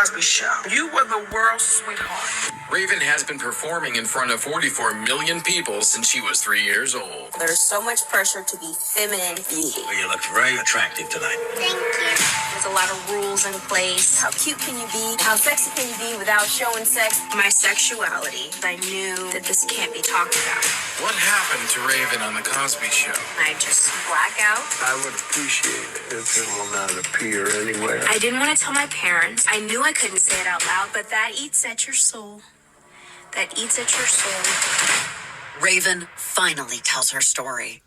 Cosby Show. You were the world's sweetheart. Raven has been performing in front of 44 million people since she was 3 years old. There's so much pressure to be feminine beauty. Well, you look very attractive tonight. Thank you. There's a lot of rules in place. How cute can you be? How sexy can you be without showing sex? My sexuality. I knew that this can't be talked about. What happened to Raven on The Cosby Show? I just black out. I would appreciate it if it will not appear anywhere. I didn't want to tell my parents. I knew I couldn't say it out loud, but that eats at your soul. That eats at your soul. Raven finally tells her story.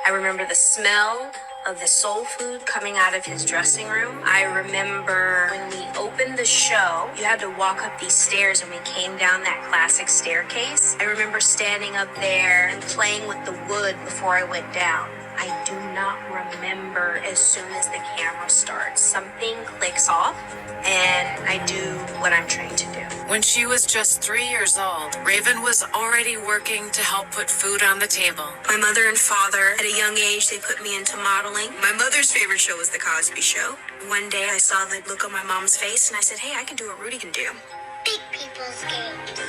I remember the smell of the soul food coming out of his dressing room. I remember when we opened the show, you had to walk up these stairs and we came down that classic staircase. I remember standing up there and playing with the wood before I went down. I do not remember as soon as the camera starts. Something clicks off and I do what I'm trained to do. When she was just 3 years old, Raven was already working to help put food on the table. My mother and father, at a young age, they put me into modeling. My mother's favorite show was The Cosby Show. One day I saw the look on my mom's face and I said, hey, I can do what Rudy can do. Big people's games.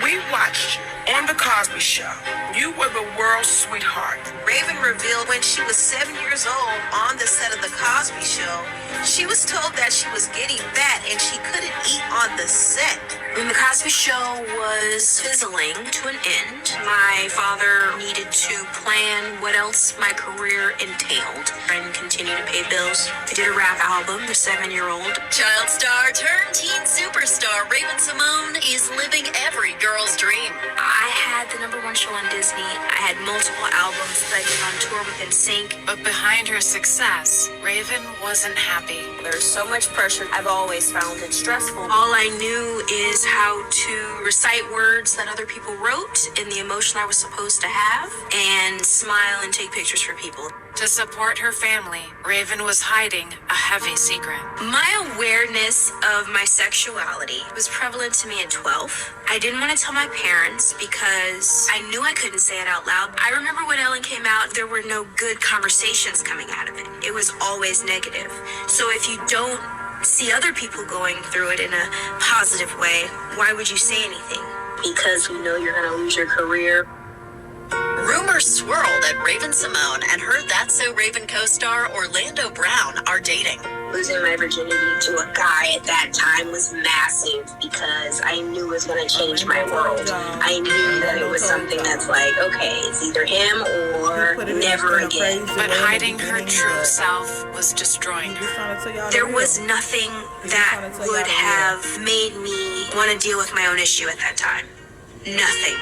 We watched you on The Cosby Show. You were the world's sweetheart. Raven revealed when she was 7 years old on the set of The Cosby Show, she was told that she was getting fat and she couldn't eat on the set. When The Cosby Show was fizzling to an end, my father needed to plan what else my career entailed and continue to pay bills. I did a rap album, The 7-Year-Old. Child star turned teen superstar Raven Symone is living every girl's dream. I had the #1 show on Disney. I had multiple albums that I did on tour with NSYNC. But behind her success, Raven wasn't happy. There's so much pressure. I've always found it stressful. All I knew is how to recite words that other people wrote and the emotion I was supposed to have and smile and take pictures for people. To support her family, Raven was hiding a heavy secret. My awareness of my sexuality was prevalent to me at 12. I didn't want to tell my parents because I knew I couldn't say it out loud. I remember when Ellen came out, there were no good conversations coming out of it. It was always negative. So if you don't see other people going through it in a positive way, why would you say anything? Because you know you're going to lose your career. Rumors swirled that Raven Symone and her That's So Raven co-star Orlando Brown are dating. Losing my virginity to a guy at that time was massive because I knew it was going to change my world. I knew that it was something that's like, okay, it's either him or never again. But hiding her true self was destroying her. There was nothing that would have made me want to deal with my own issue at that time. Nothing.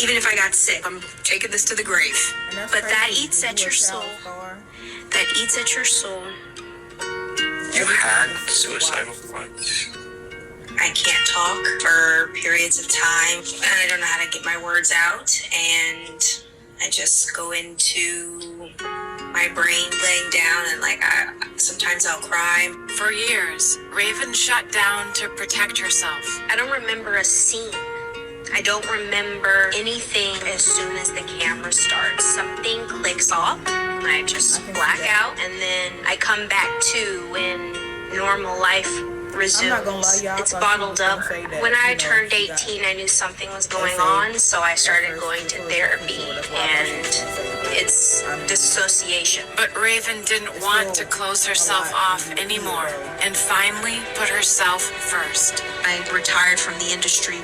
Even if I got sick, I'm taking this to the grave. But that eats at your soul. That eats at your soul. You had suicidal thoughts. I can't talk for periods of time, and I don't know how to get my words out, and I just go into my brain laying down, and sometimes I'll cry. For years, Raven shut down to protect herself. I don't remember a scene. I don't remember anything as soon as the camera starts. Something clicks off, and I just black out, and then I come back to when normal life resumes. It's bottled up. When I turned 18, I knew something was going on, so I started going to therapy, and it's dissociation. But Raven didn't want to close herself off anymore and finally put herself first. I retired from the industry